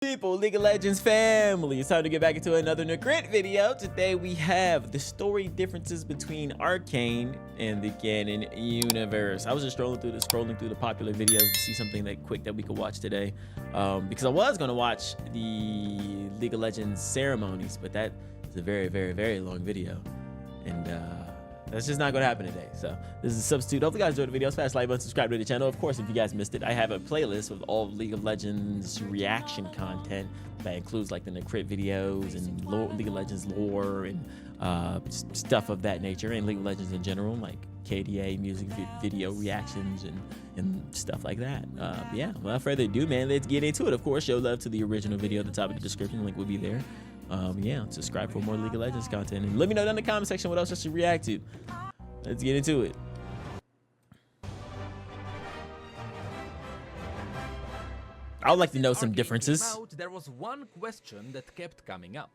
People, League of Legends family, it's time to get back into another NECRIT video. Today we have the story differences between Arcane and the Canon universe. I was just scrolling through the popular videos to see something that quick that we could watch today, because I was gonna watch the League of Legends ceremonies, but that is a very long video, and that's just not gonna happen today. So this is a substitute. Hopefully you guys enjoyed the video. Smash like button, subscribe to the channel. Of course, if you guys missed it, I have a playlist with all League of Legends reaction content that includes like the NECRIT videos and League of Legends lore and stuff of that nature, and League of Legends in general, like KDA music video reactions and stuff like that. Yeah, without further ado, man, let's get into it. Of course, show love to the original video at the top of the description. Link will be there. Yeah, subscribe for more League of Legends content, and let me know down in the comment section what else I should react to. Let's get into it. I would like to know some differences. There was one question that kept coming up.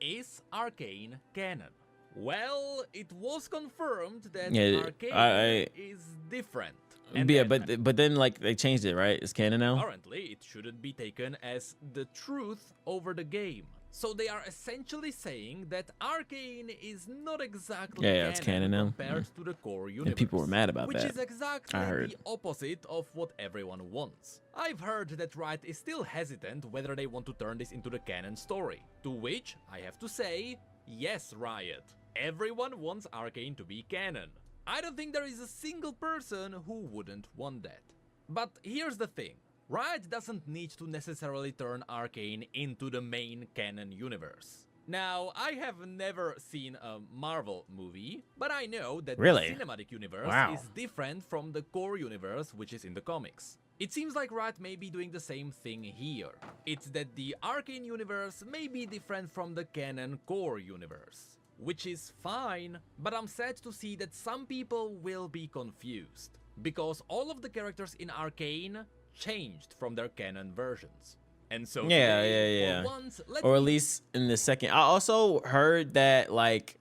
Is Arcane canon? Well, it was confirmed that Arcane is different. And yeah, but then like they changed it, right? It's canon now. Currently, it shouldn't be taken as the truth over the game. So they are essentially saying that Arcane is not exactly it's canon now compared to the core universe. And people were mad about which that. Which is exactly the opposite of what everyone wants. I've heard that Riot is still hesitant whether they want to turn this into the canon story. To which I have to say, yes, Riot. Everyone wants Arcane to be canon. I don't think there is a single person who wouldn't want that. But here's the thing. Riot doesn't need to necessarily turn Arcane into the main canon universe. Now, I have never seen a Marvel movie, but I know that the cinematic universe is different from the core universe, which is in the comics. It seems like Riot may be doing the same thing here. It's that the Arcane universe may be different from the canon core universe. Which is fine, but I'm sad to see that some people will be confused. Because all of the characters in Arcane changed from their canon versions. And so once, or at least in the second. I also heard that like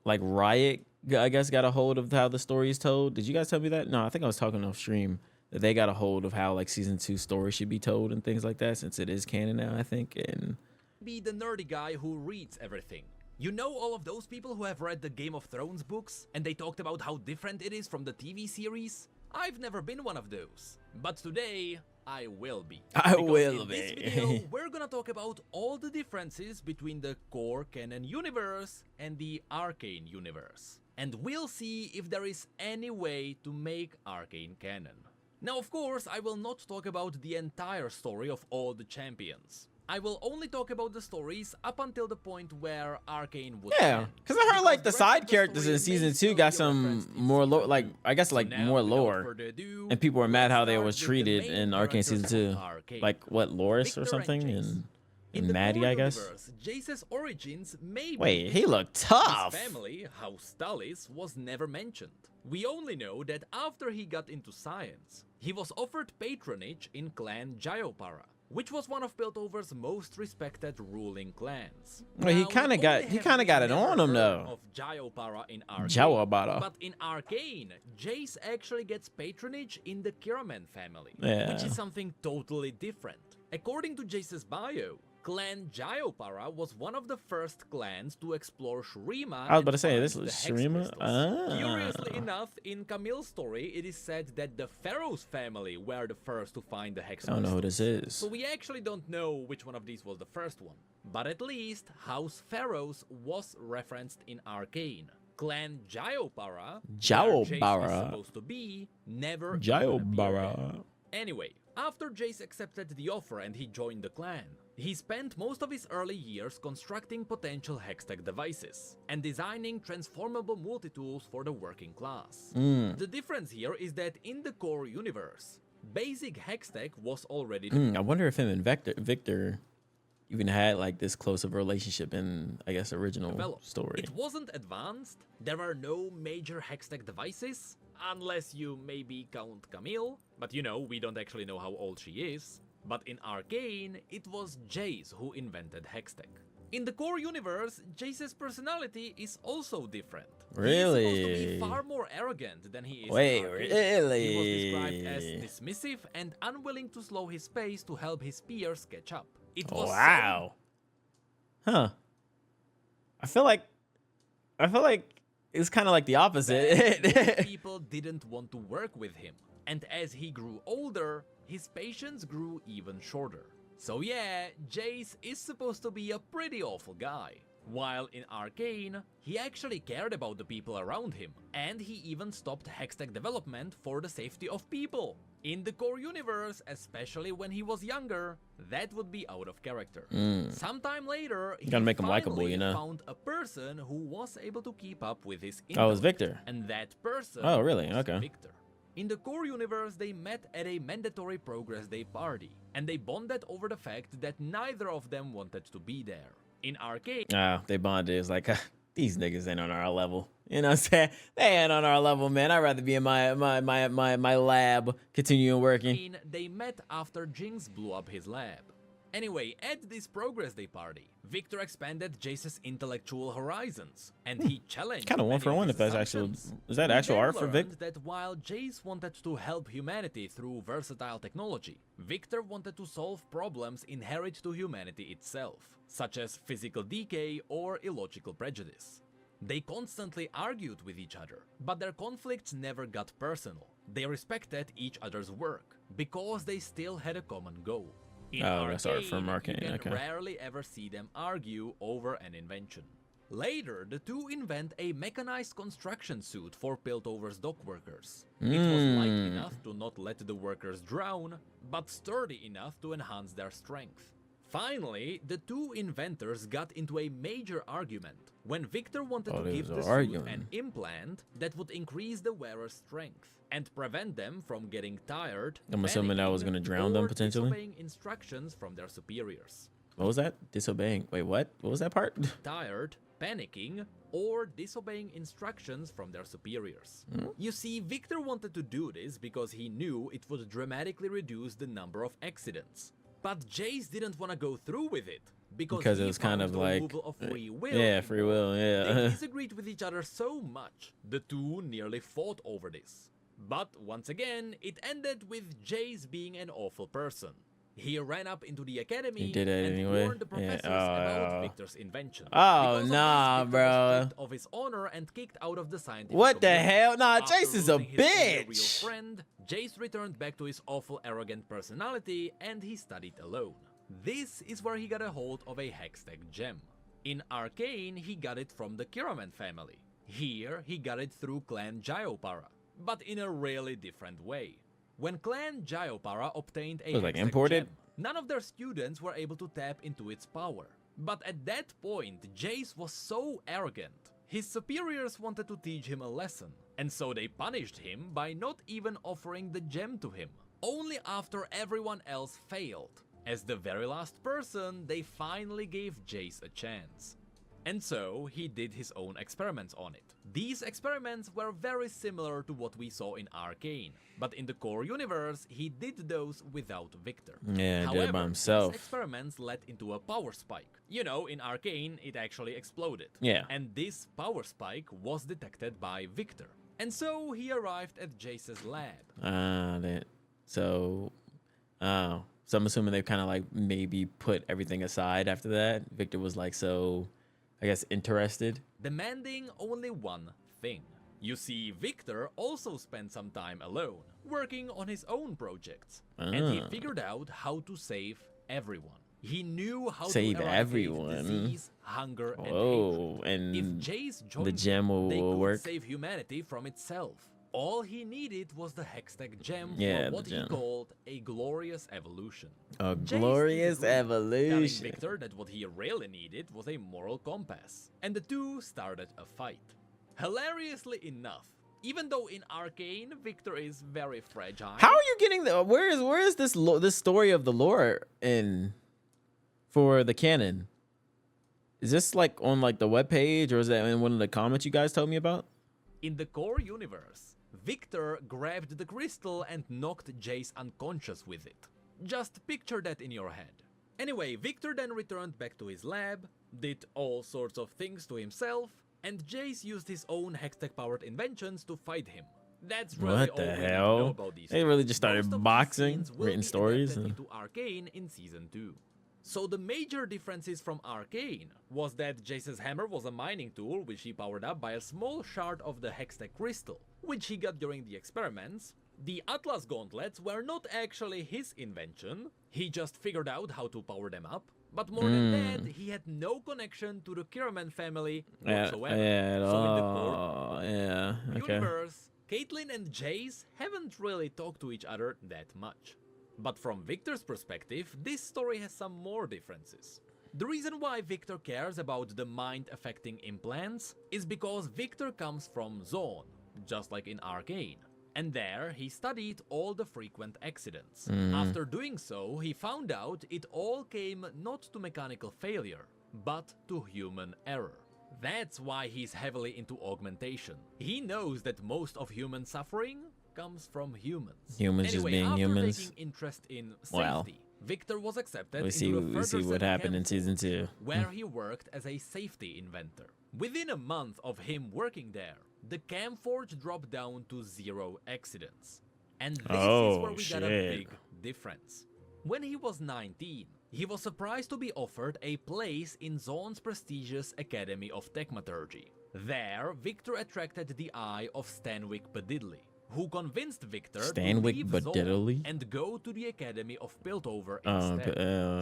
Riot, I guess, got a hold of how the story is told. Did you guys tell me that? No, I think I was talking off stream that they got a hold of how like season 2 story should be told and things like that, since it is canon now, I think. And be the nerdy guy who reads everything. You know all of those people who have read the Game of Thrones books and they talked about how different it is from the TV series? I've never been one of those, but today I will be. In this video, we're gonna talk about all the differences between the core canon universe and the Arcane universe. And we'll see if there is any way to make Arcane canon. Now, of course, I will not talk about the entire story of all the champions. I will only talk about the stories up until the point where Arcane would end. Because I heard like the side characters in season 2 got some more lore, like I guess like more lore, and people were mad how they was treated in Arcane season 2. Like what, Loris or something, and Maddie, I guess. Jayce's origins may Wait, he looked tough. His family, House Tallis, was never mentioned. We only know that after he got into science, he was offered patronage in Clan Jayopara, which was one of Piltover's most respected ruling clans. Well, he kind of got it on him though. Of Jayopara in Arcane, but in Arcane, Jayce actually gets patronage in the Kiraman family, which is something totally different. According to Jayce's bio, Clan Jayopara was one of the first clans to explore Shurima. I was about to say, this was Shurima? Curiously enough, in Camille's story, it is said that the Pharaoh's family were the first to find the hex crystals. I don't know who this is. So we actually don't know which one of these was the first one. But at least, House Pharaohs was referenced in Arcane. Clan Jayopara, where Jayce is supposed to be, never Jayopara. Anyway, after Jayce accepted the offer and he joined the clan, he spent most of his early years constructing potential hextech devices and designing transformable multi-tools for the working class. The difference here is that in the core universe, basic hextech was already I wonder if him and Viktor even had like this close of a relationship in, I guess, original story. It wasn't advanced, there were no major hextech devices, unless you maybe count Camille, but you know, we don't actually know how old she is. But in Arcane, it was Jayce who invented hextech. In the core universe, Jayce's personality is also different. Really? He's supposed to be far more arrogant than he is. Wait, in Arcane. really? He was described as dismissive and unwilling to slow his pace to help his peers catch up. It was Wow. Huh. I feel like it's kind of like the opposite. Most people didn't want to work with him, and as he grew older, his patience grew even shorter. So yeah, Jayce is supposed to be a pretty awful guy. While in Arcane, he actually cared about the people around him, and he even stopped hextech development for the safety of people. In the core universe, especially when he was younger, that would be out of character. Sometime later, he gotta make him likable, you know. found a person who was able to keep up with his Oh, it was intellect, Viktor. and that person Oh, really? was Okay. Viktor. In the core universe, they met at a mandatory progress day party, and they bonded over the fact that neither of them wanted to be there. In Arcane, They bonded. It's like these niggas ain't on our level. You know what I'm saying? They ain't on our level, man. I'd rather be in my lab, continuing working. they met after Jinx blew up his lab. Anyway, at this progress day party, Viktor expanded Jayce's intellectual horizons, and he challenged Kind of one many for of one. his If that's actual, assumptions. is that We actual then art for Vic? learned that while Jayce wanted to help humanity through versatile technology, Viktor wanted to solve problems inherent to humanity itself, such as physical decay or illogical prejudice. They constantly argued with each other, but their conflicts never got personal. They respected each other's work, because they still had a common goal. In That's art from Arcane, you can okay. rarely ever see them argue over an invention. Later, the two invent a mechanized construction suit for Piltover's dock workers. It was light enough to not let the workers drown, but sturdy enough to enhance their strength. Finally, the two inventors got into a major argument when Viktor wanted to give the suit an implant that would increase the wearer's strength and prevent them from getting tired. I'm assuming that was gonna drown them, or potentially? disobeying instructions from their superiors. What was that? Disobeying. Wait, what? What was that part? Tired, panicking, or disobeying instructions from their superiors. You see, Viktor wanted to do this because he knew it would dramatically reduce the number of accidents. But Jayce didn't want to go through with it because it he was kind found of the like, removal of free will. yeah, free will, They yeah. disagreed with each other so much, the two nearly fought over this. But once again, it ended with Jayce being an awful person. He ran up into the academy He did it and anyway. warned the professors Yeah. about Viktor's invention. Oh, Because of this, nah, Viktor was bro. stripped of his honor and kicked out of the scientific What the community. hell? Nah, After Jayce is a losing his only bitch. real friend, Jayce returned back to his awful, arrogant personality, and he studied alone. This is where he got a hold of a hextech gem. In Arcane, he got it from the Kiraman family. Here, he got it through Clan Jayopara, but in a really different way. When Clan Jayopara obtained a Was it, like, hextech imported? gem, none of their students were able to tap into its power. But at that point, Jayce was so arrogant. His superiors wanted to teach him a lesson, and so they punished him by not even offering the gem to him. Only after everyone else failed. As the very last person, they finally gave Jayce a chance. And so, he did his own experiments on it. These experiments were very similar to what we saw in Arcane, but in the core universe, he did those without Viktor. Yeah, he However, did it by himself. these experiments led into a power spike. You know, in Arcane, it actually exploded. Yeah. And this power spike was detected by Viktor. And so, he arrived at Jayce's lab. So I'm assuming they kind of like maybe put everything aside after that. Viktor was like so, I guess, interested. Demanding only one thing. You see, Viktor also spent some time alone, working on his own projects. And he figured out how to save everyone. He knew how Save to eradicate everyone. disease, hunger, and Oh, hatred. If and Jayce joined the gem him, they will could work. save humanity from itself. All he needed was the hextech gem Yeah, for the what he gem. called a glorious evolution. A Jayce glorious disagreed, telling evolution. Viktor that what he really needed was a moral compass, and the two started a fight. Hilariously enough, even though in Arcane, Viktor is very fragile. How are you getting the? Where is this this story of the lore in for the canon? Is this like on like the webpage, or is that in one of the comments you guys told me about? In the core universe, Viktor grabbed the crystal and knocked Jayce unconscious with it. Just picture that in your head. Anyway, Viktor then returned back to his lab, did all sorts of things to himself, and Jayce used his own Hextech-powered inventions to fight him. That's really What all the we need to know hell? about these They really stories. just started Most of these boxing, scenes will written be stories. adapted into Arcane in Season 2. So the major differences from Arcane was that Jayce's hammer was a mining tool which he powered up by a small shard of the Hextech crystal, which he got during the experiments. The Atlas gauntlets were not actually his invention, he just figured out how to power them up. But more than that, he had no connection to the Kiraman family whatsoever. So in the core universe, Caitlyn and Jayce haven't really talked to each other that much. But from Viktor's perspective, this story has some more differences. The reason why Viktor cares about the mind-affecting implants is because Viktor comes from Zone, just like in Arcane. And there, he studied all the frequent accidents. After doing so, he found out it all came not to mechanical failure, but to human error. That's why he's heavily into augmentation. He knows that most of human suffering comes from humans. Humans just being after humans. taking interest in Wow. safety, Viktor was accepted We see into the what Furtherson happened in Camp Season 2. where he worked as a safety inventor. Within a month of him working there, the Camforge dropped down to 0 accidents. And this is where we got a big difference. When he was 19, he was surprised to be offered a place in Zone's prestigious Academy of Techmaturgy. There, Viktor attracted the eye of Stanwyck Bedidley, who convinced Viktor to leave Zone and go to the Academy of Piltover instead.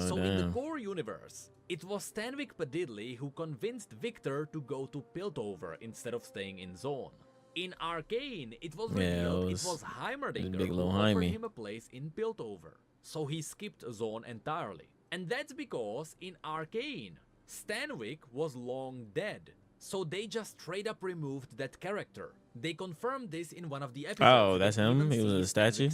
So in the core universe, it was Stanwyck Bedidley who convinced Viktor to go to Piltover instead of staying in Zone. In Arcane, it was revealed it was Heimerdinger who offered him a place in Piltover, so he skipped Zone entirely. And that's because in Arcane, Stanwyck was long dead, so they just straight up removed that character. They confirmed this in one of the episodes. Oh, that's him? He was a statue?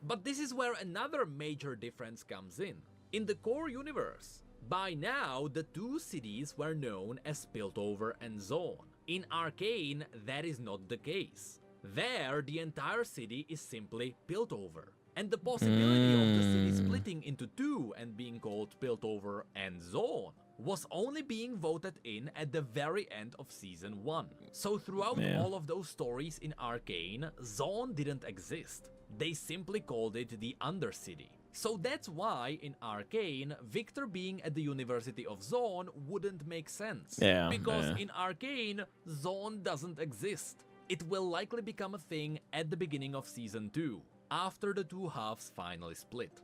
But this is where another major difference comes in. In the core universe, by now, the two cities were known as Piltover and Zone. In Arcane, that is not the case. There, the entire city is simply Piltover. And the possibility of the city splitting into two and being called Piltover and Zone was only being voted in at the very end of Season 1. So throughout all of those stories in Arcane, Zone didn't exist. They simply called it the Undercity. So that's why in Arcane, Viktor being at the University of Zone wouldn't make sense. Because in Arcane, Zone doesn't exist. It will likely become a thing at the beginning of Season 2, after the two halves finally split.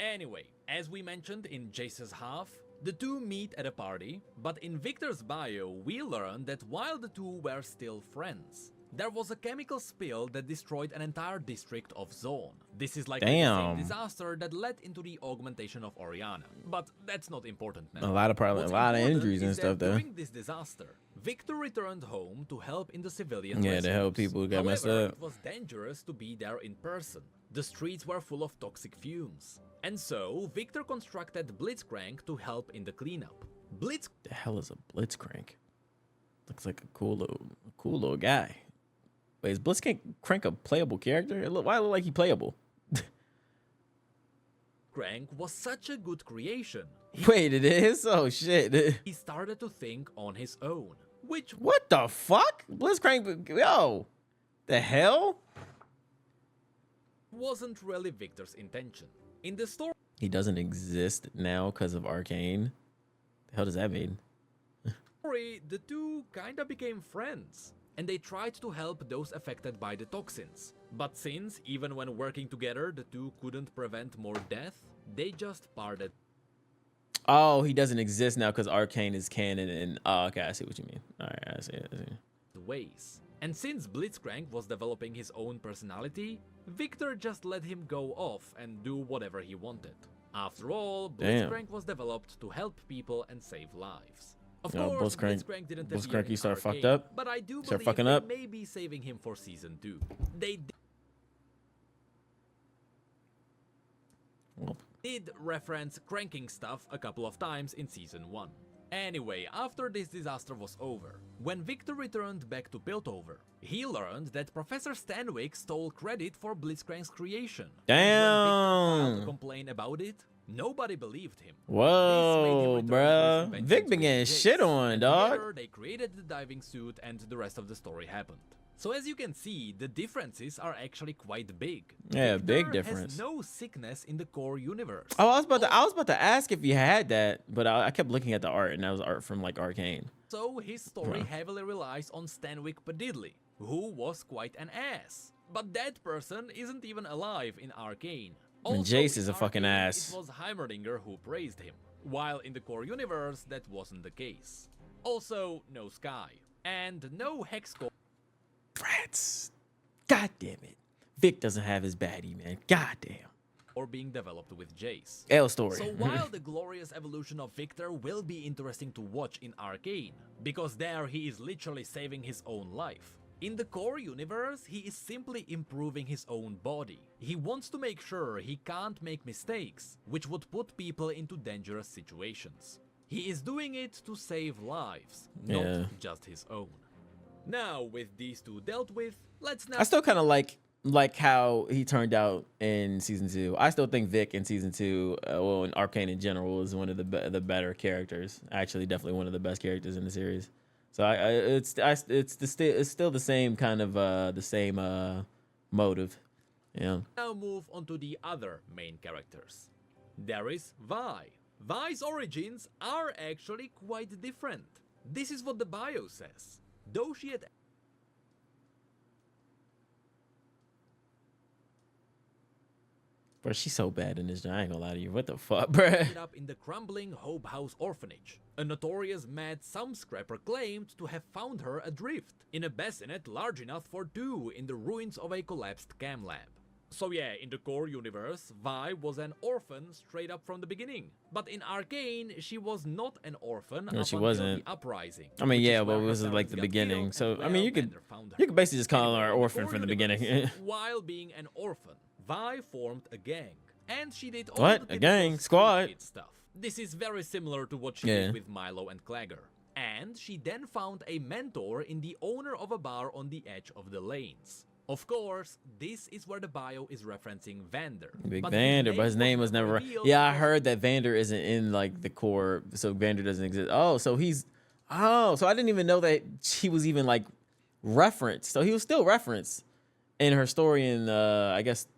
Anyway, as we mentioned in Jayce's half, the two meet at a party, but in Viktor's bio, we learn that while the two were still friends, there was a chemical spill that destroyed an entire district of Zone. This is like the same disaster that led into the augmentation of Oriana, but that's not important now. A lot of injuries and stuff though. During this disaster, Viktor returned home to help in the civilian to help people who got messed up. It was dangerous to be there in person. The streets were full of toxic fumes. And so, Viktor constructed Blitzcrank to help in the cleanup. The hell is a Blitzcrank? Looks like a cool little guy. Wait, is Blitzcrank a playable character? Why look like he playable? Crank was such a good creation. Wait, it is? Oh shit. He started to think on his own. What the fuck? Blitzcrank, yo. The hell? Wasn't really Viktor's intention. In the story, he doesn't exist now because of Arcane. The hell does that mean? The two kinda became friends, and they tried to help those affected by the toxins. But since, even when working together, the two couldn't prevent more death, they just parted. Oh, he doesn't exist now because Arcane is canon and... Oh, okay, I see what you mean. Alright, I see. Ways. And since Blitzcrank was developing his own personality, Viktor just let him go off and do whatever he wanted. After all, Blitzcrank was developed to help people and save lives. Of course, Blitzcrank didn't appear in start Arcane, fucked up. but I do believe they may be saving him for Season 2. They did reference cranking stuff a couple of times in Season 1. Anyway, after this disaster was over, when Viktor returned back to Piltover, he learned that Professor Stanwyck stole credit for Blitzcrank's creation. Damn! And when Viktor filed a complaint about it, Nobody believed him. Whoa, bruh. Vic been getting shit on, dog. Together, they created the diving suit and the rest of the story happened. So as you can see, the differences are actually quite big. Yeah, Viktor big difference. Has no sickness in the core universe. Oh, I was about to ask if you had that, but I kept looking at the art, and that was art from like Arcane. So his story heavily relies on Stanwyck Padidley, who was quite an ass. But that person isn't even alive in Arcane. And Jayce is a fucking ass. It was Heimerdinger who praised him, while in the core universe that wasn't the case. Also, no Sky, and no Hex core. Rats. God damn it. Vic doesn't have his baddie, man. God damn. Or being developed with Jayce. L story. So while the glorious evolution of Viktor will be interesting to watch in Arcane, because there he is literally saving his own life, in the core universe he is simply improving his own body. He wants to make sure he can't make mistakes, which would put people into dangerous situations. He is doing it to save lives, not just his own. Now, with these two dealt with, let's now... I still kind of like how he turned out in season 2. I still think Vic in season 2, well, in Arcane in general, is one of the better characters. Actually, definitely one of the best characters in the series. So it's still the same kind of motive. Yeah. Now move on to the other main characters. There is Vi. Vi's origins are actually quite different. This is what the bio says. Though she had Bro, she's so bad in this. I ain't gonna lie to you. What the fuck, bro? ended up in the crumbling Hope House orphanage. A notorious mad scrapper claimed to have found her adrift in a bassinet large enough for 2 in the ruins of a collapsed cam lab. So yeah, in the core universe, Vi was an orphan straight up from the beginning. But in Arcane, she was not an orphan up she until wasn't. the uprising. I mean, yeah, but it was like the beginning. So I mean, you could basically just call her orphan from the beginning. While being an orphan, Vi formed a gang, and she did all What? the A gang? typical Squad? street kid stuff. This is very similar to what she did with Milo and Clagger. And she then found a mentor in the owner of a bar on the edge of the lanes. Of course, this is where the bio is referencing Vander. Big Vander, but his name was never... Yeah, I heard that Vander isn't in, like, the core, so Vander doesn't exist. Oh, so he's... Oh, so I didn't even know that he was even, like, referenced. So he was still referenced in her story in, I guess,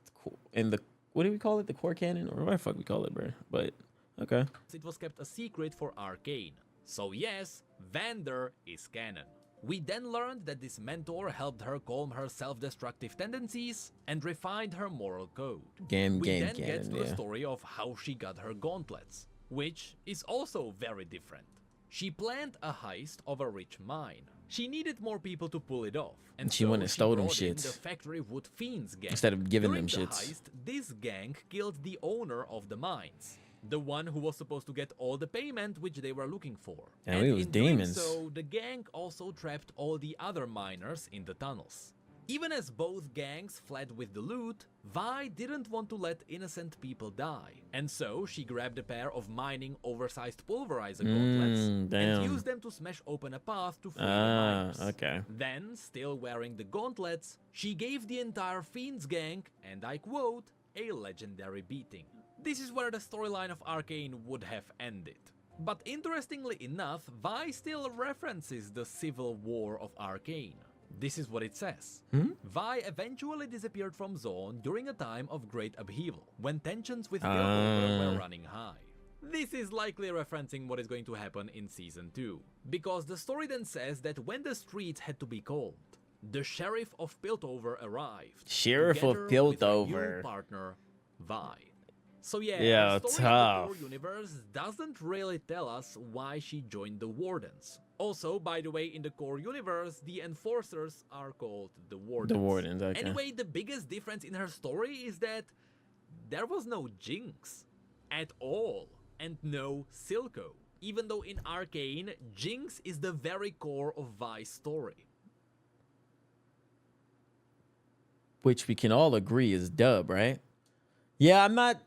in the... What do we call it? The core canon? Or what the fuck we call it, bro? But, okay. It was kept a secret for Arcane. So yes, Vander is canon. We then learned that this mentor helped her calm her self-destructive tendencies and refined her moral code. We then get to the story of how she got her gauntlets, which is also very different. She planned a heist of a rich mine. She needed more people to pull it off, and she went and stole them brought in shits the Factory Wood Fiends gang. instead of giving During them the shits. heist, this gang killed the owner of the mines, the one who was supposed to get all the payment which they were looking for. And it was in demons. doing so, the gang also trapped all the other miners in the tunnels. Even as both gangs fled with the loot, Vi didn't want to let innocent people die. And so she grabbed a pair of mining oversized pulverizer gauntlets and used them to smash open a path to free the miners. Okay. Then, still wearing the gauntlets, she gave the entire Fiends gang, and I quote, a legendary beating. This is where the storyline of Arcane would have ended. But interestingly enough, Vi still references the civil war of Arcane. This is what it says. Vi eventually disappeared from Zone during a time of great upheaval, when tensions with Piltover were running high. This is likely referencing what is going to happen in Season 2, because the story then says that when the streets had to be calmed, the Sheriff of Piltover arrived. Sheriff of Piltover. With her new partner, Vi. So yeah, the story tough. of the core universe doesn't really tell us why she joined the Wardens. Also, by the way, in the core universe, the Enforcers are called the Wardens. The Wardens, okay. Anyway, the biggest difference in her story is that there was no Jinx at all, and no Silco. Even though in Arcane, Jinx is the very core of Vi's story. Which we can all agree is dub, right? Yeah, I'm not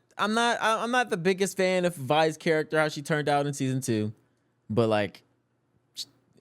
the biggest fan of Vi's character, how she turned out in season 2. But like,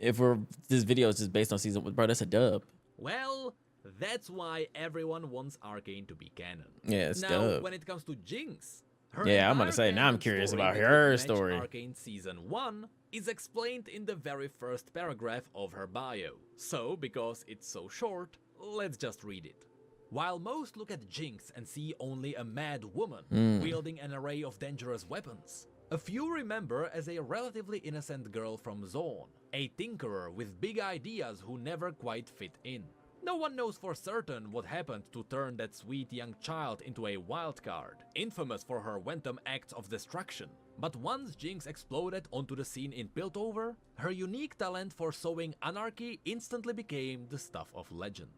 if this video is just based on season 1, bro, that's a dub. Well, that's why everyone wants Arcane to be canon. Yeah, it's now, dub. when it comes to Jinx, Yeah, I'm gonna entire say, now I'm canon curious story about that her would match story. Arcane Season 1 is explained in the very first paragraph of her bio. So, because it's so short, let's just read it. While most look at Jinx and see only a mad woman wielding an array of dangerous weapons, a few remember as a relatively innocent girl from Zone, a tinkerer with big ideas who never quite fit in. No one knows for certain what happened to turn that sweet young child into a wildcard, infamous for her wanton acts of destruction. But once Jinx exploded onto the scene in Piltover, her unique talent for sowing anarchy instantly became the stuff of legend.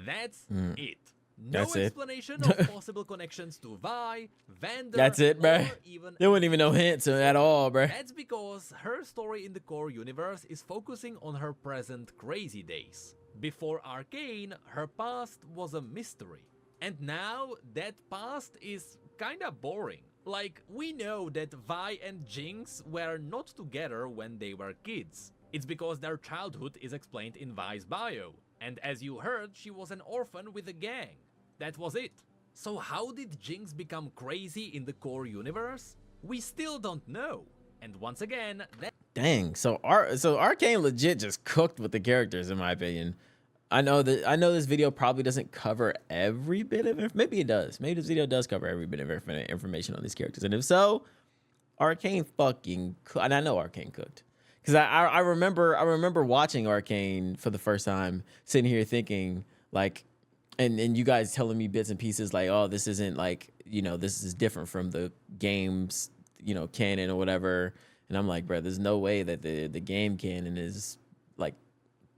That's it. No That's it. explanation of possible connections to Vi, Vander, That's it, bruh. or even There wasn't even no hints at all, bruh. That's because her story in the core universe is focusing on her present crazy days. Before Arcane, her past was a mystery. And now, that past is kinda boring. Like, we know that Vi and Jinx were not together when they were kids. It's because their childhood is explained in Vi's bio. And as you heard, she was an orphan with a gang. That was it. So how did Jinx become crazy in the core universe? We still don't know. And once again, that Dang, so Arcane legit just cooked with the characters, in my opinion. I know this video probably doesn't cover every bit of maybe it does. Maybe this video does cover every bit of information on these characters, and if so, Arcane fucking and I know Arcane cooked, because I remember watching Arcane for the first time, sitting here thinking like, and you guys telling me bits and pieces like, oh, this isn't like, you know, this is different from the game's, you know, canon or whatever. And I'm like, bro, there's no way that the game canon is like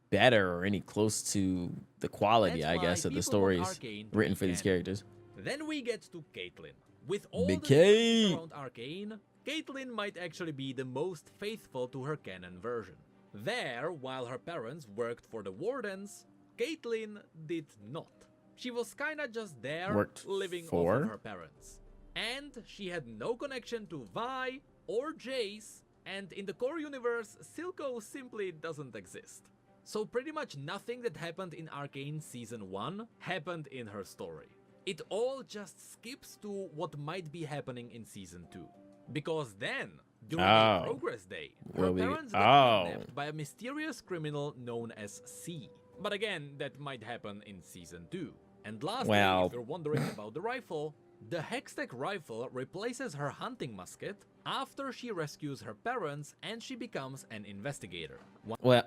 better or any close to the quality, That's I guess, why of the people want stories Arcane to written be for these canon. characters. Then we get to Caitlyn. With all Big the Kate. things around Arcane, Caitlyn might actually be the most faithful to her canon version. There, while her parents worked for the Wardens, Caitlyn did not. She was kinda just there, Worked living for? off of her parents. And she had no connection to Vi or Jayce, and in the core universe, Silco simply doesn't exist. So pretty much nothing that happened in Arcane Season 1 happened in her story. It all just skips to what might be happening in Season 2. Because then, during a progress day, her parents got kidnapped by a mysterious criminal known as C. But again, that might happen in Season 2. And lastly, if you're wondering about the rifle, the Hextech rifle replaces her hunting musket after she rescues her parents and she becomes an investigator. Well,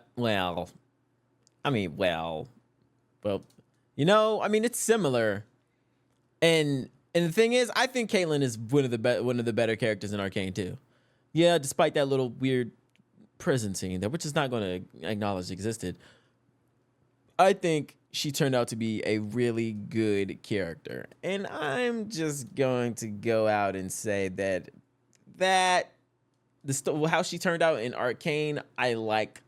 you know, I mean, it's similar, and the thing is, I think Caitlyn is one of the better characters in Arcane too. Yeah, despite that little weird prison scene that we're just not going to acknowledge existed, I think she turned out to be a really good character, and I'm just going to go out and say that how she turned out in Arcane, I like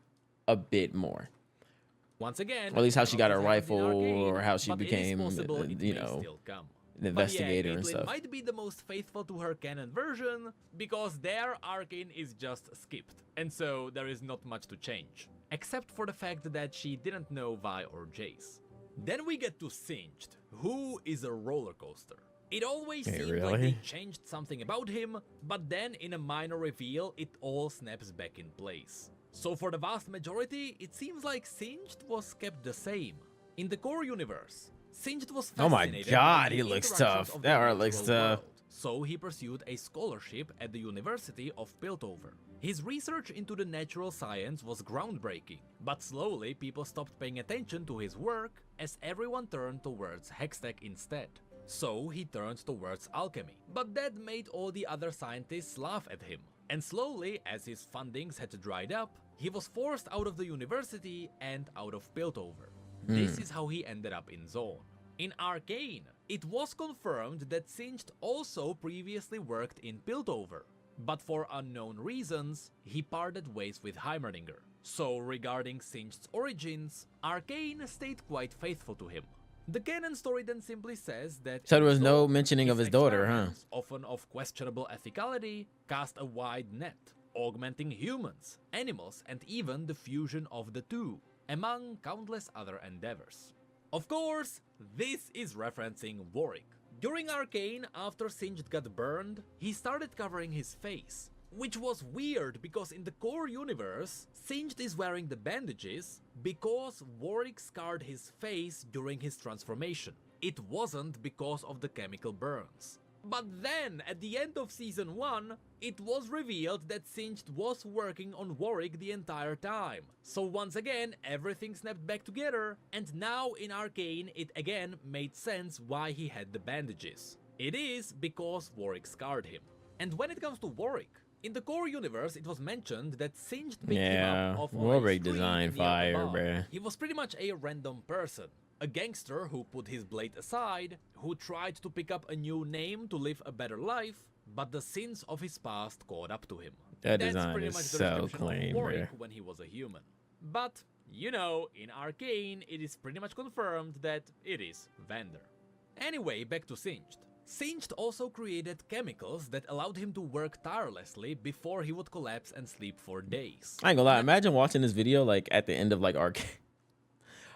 a bit more. Once again, or at least how she got her rifle, Arcane, or how she but became, you know, an investigator and Caitlyn stuff. might be the most faithful to her canon version because their Arcane is just skipped, and so there is not much to change, except for the fact that she didn't know Vi or Jayce. Then we get to Singed, who is a roller coaster. It always seemed like they changed something about him, but then in a minor reveal, it all snaps back in place. So for the vast majority, it seems like Singed was kept the same. In the core universe, Singed was fascinated by the he looks interactions tough. of the That natural looks tough. world. So he pursued a scholarship at the University of Piltover. His research into the natural science was groundbreaking, but slowly people stopped paying attention to his work as everyone turned towards Hextech instead. So he turned towards alchemy, but that made all the other scientists laugh at him. And slowly, as his fundings had dried up, he was forced out of the university and out of Piltover. This is how he ended up in Zone. In Arcane, it was confirmed that Singed also previously worked in Piltover, but for unknown reasons, he parted ways with Heimerdinger. So regarding Singed's origins, Arcane stayed quite faithful to him. The canon story then simply says that So there was no mentioning of his daughter, huh? Often of questionable ethicality, cast a wide net, augmenting humans, animals, and even the fusion of the two, among countless other endeavors. Of course, this is referencing Warwick, During Arcane, after Singed got burned, he started covering his face. Which was weird because in the core universe, Singed is wearing the bandages because Warwick scarred his face during his transformation. It wasn't because of the chemical burns. But then, at the end of Season 1, it was revealed that Singed was working on Warwick the entire time. So once again, everything snapped back together, and now in Arcane it again made sense why he had the bandages. It is because Warwick scarred him. And when it comes to Warwick, in the core universe it was mentioned that Singed picked him up off Warwick a street design near fire, the bar. bruh. He was pretty much a random person. A gangster who put his blade aside, who tried to pick up a new name to live a better life, but the sins of his past caught up to him. That That's design pretty is much the so description clean, of Warwick bruh. when he was a human. But, you know, in Arcane it is pretty much confirmed that it is Vander. Anyway, back to Singed. Singed also created chemicals that allowed him to work tirelessly before he would collapse and sleep for days. I ain't gonna lie, imagine watching this video like at the end of like Arcane.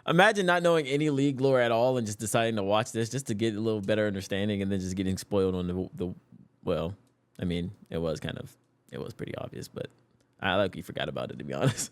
Imagine not knowing any League lore at all and just deciding to watch this just to get a little better understanding and then just getting spoiled on the well, I mean, it was pretty obvious, but I like you forgot about it, to be honest.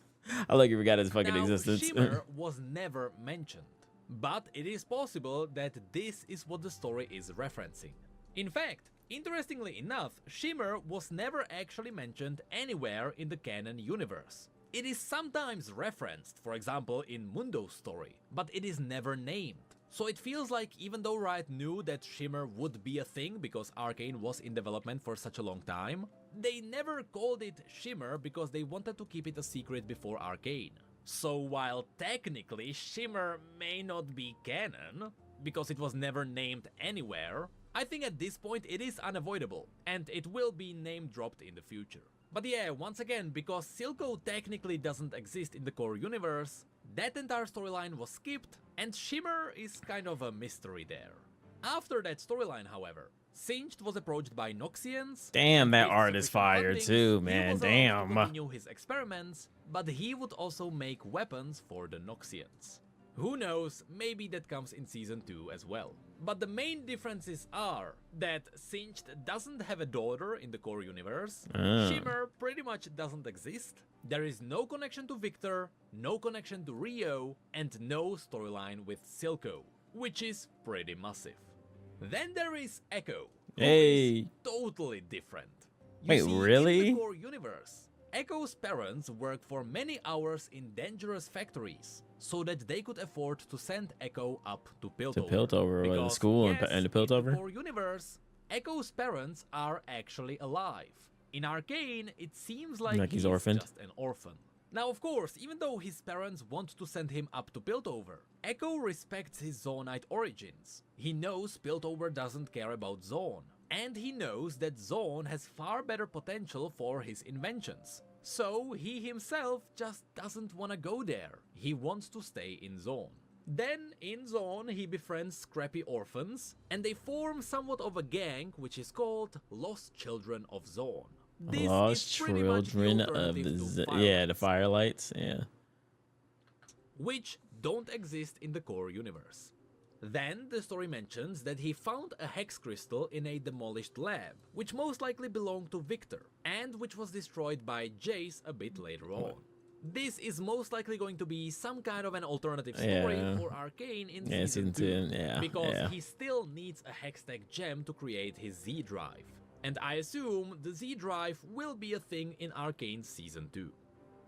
I like you forgot his fucking Now, existence. Shimmer was never mentioned, but it is possible that this is what the story is referencing. In fact, interestingly enough, Shimmer was never actually mentioned anywhere in the canon universe. It is sometimes referenced, for example in Mundo's story, but it is never named. So it feels like even though Riot knew that Shimmer would be a thing because Arcane was in development for such a long time, they never called it Shimmer because they wanted to keep it a secret before Arcane. So while technically Shimmer may not be canon, because it was never named anywhere, I think at this point it is unavoidable, and it will be name dropped in the future. But yeah, once again, because Silco technically doesn't exist in the core universe, that entire storyline was skipped, and Shimmer is kind of a mystery there. After that storyline, however, Singed was approached by Noxians. Damn, that with art is sufficient fire fundings, too, he man. was allowed to Damn. continue his experiments, but he would also make weapons for the Noxians. Who knows, maybe that comes in Season 2 as well. But the main differences are that Singed doesn't have a daughter in the core universe, Shimmer pretty much doesn't exist, there is no connection to Viktor, no connection to Rio, and no storyline with Silco, which is pretty massive. Then there is Ekko, who is totally different. Wait, really? In the core universe, Ekko's parents worked for many hours in dangerous factories, so that they could afford to send Ekko up to Piltover. To Piltover, or the school yes, and the in Piltover? the core universe, Ekko's parents are actually alive. In Arcane, it seems like he's orphaned. just an orphan. Now, of course, even though his parents want to send him up to Piltover, Ekko respects his Zoanite origins. He knows Piltover doesn't care about Zoan, and he knows that Zoan has far better potential for his inventions. So he himself just doesn't want to go there. He wants to stay in Zoan. Then, in Zoan, he befriends scrappy orphans, and they form somewhat of a gang which is called Lost Children of Zoan. This Lost is pretty much Children the of alternative to the Firelights, Firelights, yeah. which don't exist in the core universe. Then the story mentions that he found a hex crystal in a demolished lab, which most likely belonged to Viktor, and which was destroyed by Jayce a bit later on. This is most likely going to be some kind of an alternative story for Arcane in Season 2, because he still needs a Hextech gem to create his Z drive. And I assume the Z drive will be a thing in Arcane Season 2.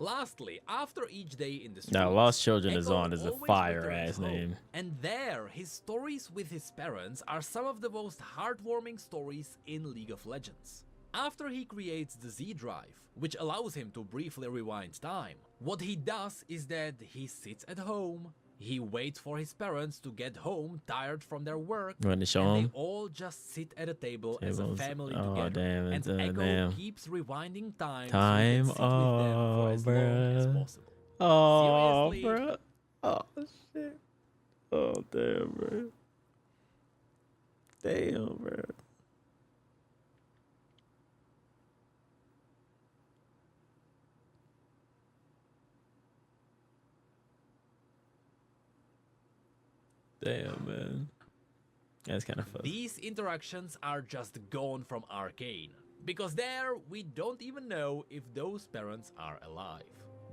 Lastly, after each day in the streets, Now, Lost Children Ekko is on is a always fire returns ass home. name. And there, his stories with his parents are some of the most heartwarming stories in League of Legends. After he creates the Z drive, which allows him to briefly rewind time, what he does is that he sits at home, he waits for his parents to get home tired from their work, When to show and him? they all just sit at a table as a family Oh, together. damn, And Ekko keeps rewinding time, so he can sit with them for as long as possible. Oh, Seriously? bro. Oh, shit. Oh, damn, bro. Damn, bro. Damn, man. That's kind of fun. These interactions are just gone from Arcane, because there we don't even know if those parents are alive.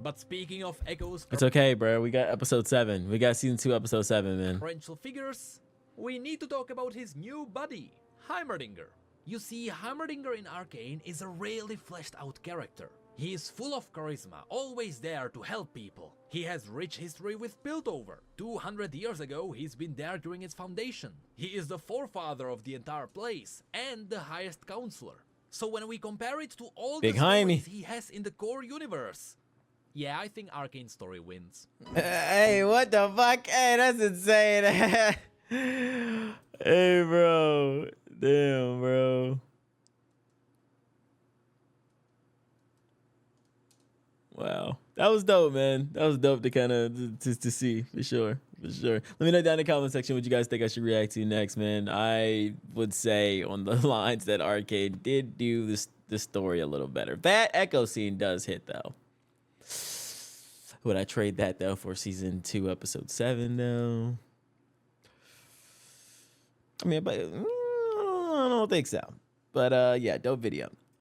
But speaking of Ekko's It's okay, bro. We got episode 7. We got season 2, episode 7, man. parental figures, we need to talk about his new buddy, Heimerdinger. You see, Heimerdinger in Arcane is a really fleshed out character. He is full of charisma, always there to help people. He has rich history with Piltover. 200 years ago, he's been there during its foundation. He is the forefather of the entire place, and the highest counselor. So when we compare it to all the stories he has in the core universe, yeah, I think Arcane story wins. Hey, what the fuck? Hey, that's insane. Hey, bro. Damn, bro. Wow. That was dope, man. That was dope to kind of to see, for sure. For sure. Let me know down in the comment section what you guys think I should react to next, man. I would say on the lines that Arcane did do this story a little better. That Ekko scene does hit, though. Would I trade that, though, for season 2, episode 7, though? I mean, but I don't think so. But, yeah, dope video.